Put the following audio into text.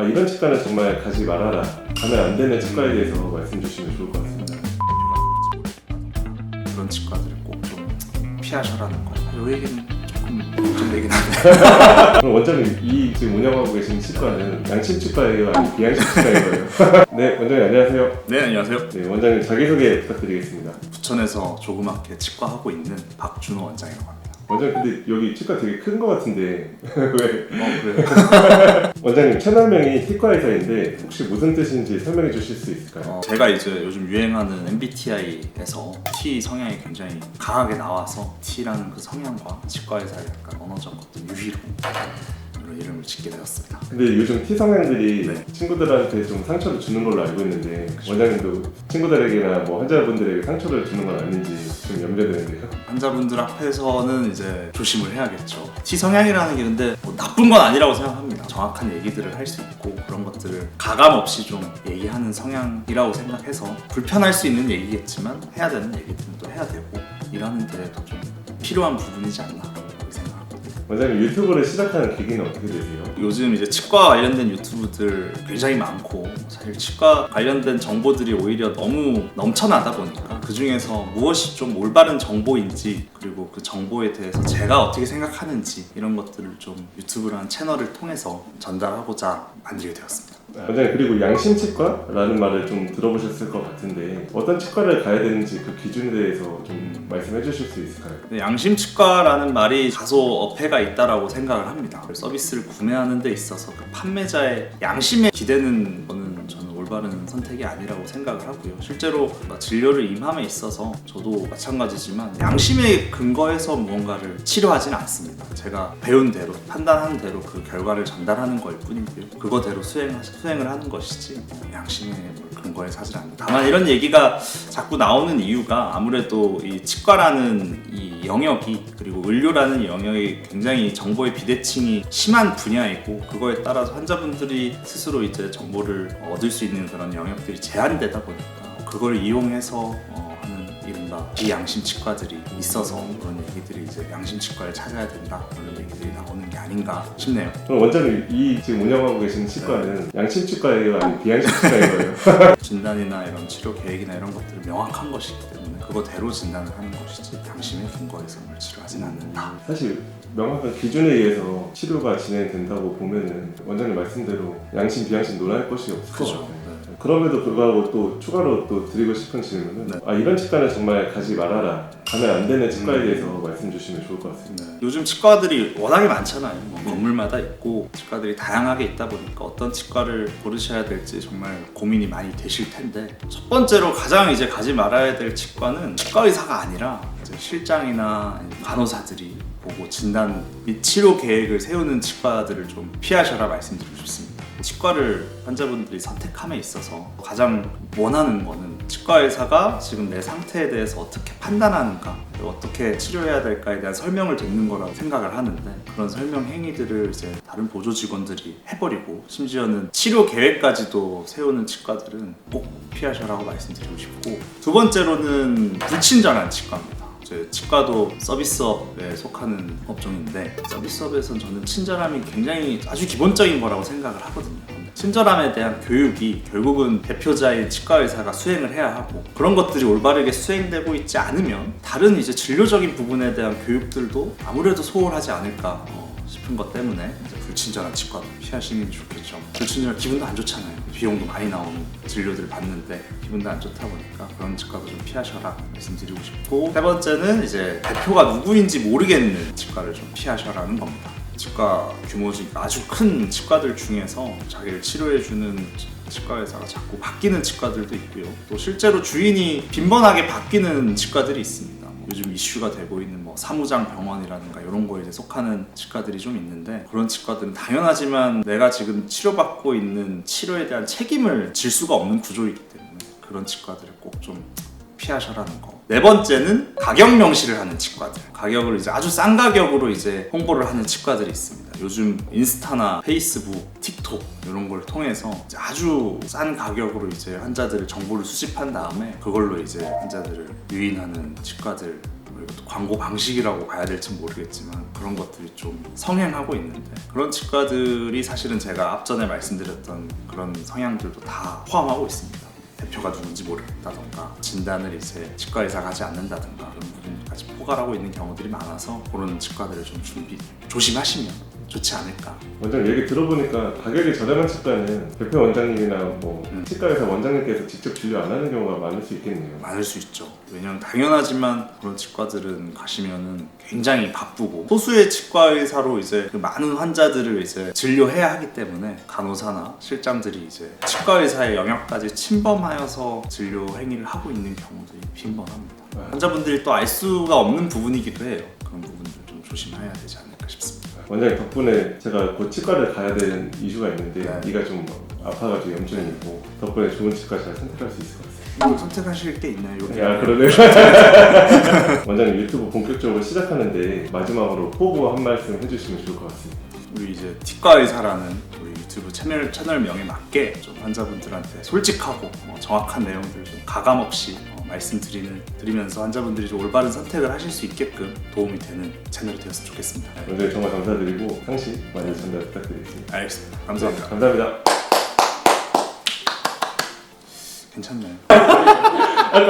이런 치과는 정말 가지 말아라, 가면 안 되는 치과에 대해서 말씀 주시면 좋을 것 같습니다. 그런 치과들을 꼭 좀 피하셔라는 거. 이 얘기는 조금 걱정되긴 한데. 그럼 원장님, 이 지금 운영하고 계신 치과는 양심치과예요, 아니면 비양심치과예요? 네, 원장님 안녕하세요. 네, 안녕하세요. 네, 원장님 자기소개 부탁드리겠습니다. 부천에서 조그맣게 치과하고 있는 박준호 원장이라고 합니다. 원장님, 근데 여기 치과 되게 큰 것 같은데 왜? 그래요? 원장님 채널명이 치과의사인데 혹시 무슨 뜻인지 설명해 주실 수 있을까요? 제가 이제 요즘 유행하는 MBTI에서 T 성향이 굉장히 강하게 나와서 T라는 그 성향과 치과의 사이 약간 언어적 어떤 유희로 이런 이름을 짓게 되었습니다. 근데 요즘 T 성향들이 네. 친구들한테 좀 상처를 주는 걸로 알고 있는데 원장님도 친구들에게나 뭐 환자분들에게 상처를 주는 건 아닌지 좀 염려되는데요. 환자분들 앞에서는 이제 조심을 해야겠죠. T 성향이라는 게 근데 뭐 나쁜 건 아니라고 생각합니다. 정확한 얘기들을 할 수 있고 그런 것들을 가감 없이 좀 얘기하는 성향이라고 생각해서 불편할 수 있는 얘기겠지만 해야 되는 얘기들은 또 해야 되고 일하는 데에도 좀 필요한 부분이지 않나 그렇게 생각합니다. 원장님 유튜브를 시작하는 계기는 어떻게 되세요? 요즘 이제 치과 관련된 유튜브들 굉장히 많고 사실 치과 관련된 정보들이 오히려 너무 넘쳐나다 보니까 그 중에서 무엇이 좀 올바른 정보인지 그리고 그 정보에 대해서 제가 어떻게 생각하는지 이런 것들을 좀 유튜브라는 채널을 통해서 전달하고자 만들게 되었습니다. 원장님, 그리고 양심치과라는 말을 좀 들어보셨을 것 같은데 어떤 치과를 가야 되는지 그 기준에 대해서 좀 말씀해 주실 수 있을까요? 네, 양심치과라는 말이 다소 어폐가 있다라고 생각을 합니다. 서비스를 구매하는 데 있어서 그 판매자의 양심에 기대는 거는 저는 올바른 선택이 아니라고 생각을 하고요. 실제로 진료를 임함에 있어서 저도 마찬가지지만 양심에 근거해서 무언가를 치료하지는 않습니다. 제가 배운 대로 판단하는 대로 그 결과를 전달하는 걸 뿐이고요. 그거대로 수행을 하는 것이지 양심에 근거해서 하지 않는다. 다만 이런 얘기가 자꾸 나오는 이유가 아무래도 이 치과라는 이 영역이 그리고 의료라는 영역이 굉장히 정보의 비대칭이 심한 분야이고 그거에 따라서 환자분들이 스스로 이제 정보를 얻을 수 있는 그런 영역들이 제한되다 보니까 그걸 이용해서 하는 이른바 비양심 치과들이 있어서 그런 얘기들이 이제 양심 치과를 찾아야 된다 그런 얘기들이 나오는 게 아닌가 싶네요. 그럼 원장님, 이 지금 운영하고 계신 치과는 양심치과예요, 아니면 비양심치과예요? 진단이나 이런 치료 계획이나 이런 것들이 명확한 것이기 때문에 그거대로 진단을 하는 것이지 양심에 근거해서 뭘 치료하진 않는다. 사실 명확한 기준에 의해서 치료가 진행된다고 보면은 원장님 말씀대로 양심 비양심 논할 것이 없을 것 그죠. 같아요. 그럼에도 불구하고 또 추가로 또 드리고 싶은 질문은 이런 치과는 정말 가지 말아라, 가면 안 되는 치과에 대해서 말씀 주시면 좋을 것 같습니다. 요즘 치과들이 워낙에 많잖아요. 건물마다 있고 치과들이 다양하게 있다 보니까 어떤 치과를 고르셔야 될지 정말 고민이 많이 되실 텐데 첫 번째로 가장 이제 가지 말아야 될 치과는 치과 의사가 아니라 이제 실장이나 간호사들이 보고 진단 및 치료 계획을 세우는 치과들을 좀 피하셔라 말씀드리고 싶습니다. 치과를 환자분들이 선택함에 있어서 가장 원하는 거는 치과 의사가 지금 내 상태에 대해서 어떻게 판단하는가 그리고 어떻게 치료해야 될까에 대한 설명을 듣는 거라고 생각을 하는데 그런 설명 행위들을 이제 다른 보조 직원들이 해버리고 심지어는 치료 계획까지도 세우는 치과들은 꼭 피하셔라고 말씀드리고 싶고 두 번째로는 불친절한 치과입니다. 치과도 서비스업에 속하는 업종인데 서비스업에선 저는 친절함이 굉장히 아주 기본적인 거라고 생각을 하거든요. 친절함에 대한 교육이 결국은 대표자인 치과 의사가 수행을 해야 하고 그런 것들이 올바르게 수행되고 있지 않으면 다른 이제 진료적인 부분에 대한 교육들도 아무래도 소홀하지 않을까 싶은 것 때문에 이제 불친절한 치과도 피하시는 게 좋겠죠. 불친절 기분도 안 좋잖아요. 비용도 많이 나오는 진료들을 받는데 기분도 안 좋다 보니까 그런 치과도 좀 피하셔라 말씀드리고 싶고 세 번째는 이제 대표가 누구인지 모르겠는 치과를 좀 피하셔라는 겁니다. 치과 규모가 아주 큰 치과들 중에서 자기를 치료해주는 치과 의사가 자꾸 바뀌는 치과들도 있고요. 또 실제로 주인이 빈번하게 바뀌는 치과들이 있습니다. 요즘 이슈가 되고 있는 사무장 병원이라든가 이런 거에 이제 속하는 치과들이 좀 있는데 그런 치과들은 당연하지만 내가 지금 치료받고 있는 치료에 대한 책임을 질 수가 없는 구조이기 때문에 그런 치과들을 꼭 좀 피하셔라는 거. 네 번째는 가격 명시를 하는 치과들. 가격을 이제 아주 싼 가격으로 이제 홍보를 하는 치과들이 있습니다. 요즘 인스타나 페이스북, 틱톡 이런 걸 통해서 이제 아주 싼 가격으로 이제 환자들의 정보를 수집한 다음에 그걸로 이제 환자들을 유인하는 치과들 이것도 광고 방식이라고 봐야 될지 모르겠지만 그런 것들이 좀 성행하고 있는데 그런 치과들이 사실은 제가 앞전에 말씀드렸던 그런 성향들도 다 포함하고 있습니다. 대표가 누군지 모르겠다던가 진단을 이제 치과 의사가 하지 않는다던가 그런 부분까지 포괄하고 있는 경우들이 많아서 그런 치과들을 좀 조심하시면 좋지 않을까. 원장님 얘기 들어보니까 가격이 저렴한 치과는 대표 원장님이나 뭐 치과의사 원장님께서 직접 진료 안 하는 경우가 많을 수 있겠네요. 많을 수 있죠. 왜냐면 당연하지만 그런 치과들은 가시면은 굉장히 바쁘고 소수의 치과 의사로 이제 그 많은 환자들을 이제 진료해야 하기 때문에 간호사나 실장들이 이제 치과 의사의 영역까지 침범하여서 진료 행위를 하고 있는 경우들이 빈번합니다. 환자분들이 또 알 수가 없는 부분이기도 해요. 그런 부분들 좀 조심해야 되지 않을까 싶습니다. 원장님 덕분에 제가 곧 치과를 가야 되는 이슈가 있는데 네. 이가 좀 아파가지고 염증이 있고 덕분에 좋은 치과 잘 선택할 수 있을 것 같아요. 뭐 선택하실 게 있나요? 여기 야 그러네. 원장님 유튜브 본격적으로 시작하는데 마지막으로 포부 한 말씀 해주시면 좋을 것 같습니다. 우리 이제 치과 의사라는 우리 유튜브 채널명에 맞게 좀 환자분들한테 솔직하고 정확한 내용들 좀 가감 없이 말씀드리면서 환자분들이 좀 올바른 선택을 하실 수 있게끔 도움이 되는 채널이 되었으면 좋겠습니다. 원장님 정말 감사드리고 상시 많이 전달 부탁드리겠습니다. 알겠습니다. 감사합니다. 네, 감사합니다. 괜찮나요?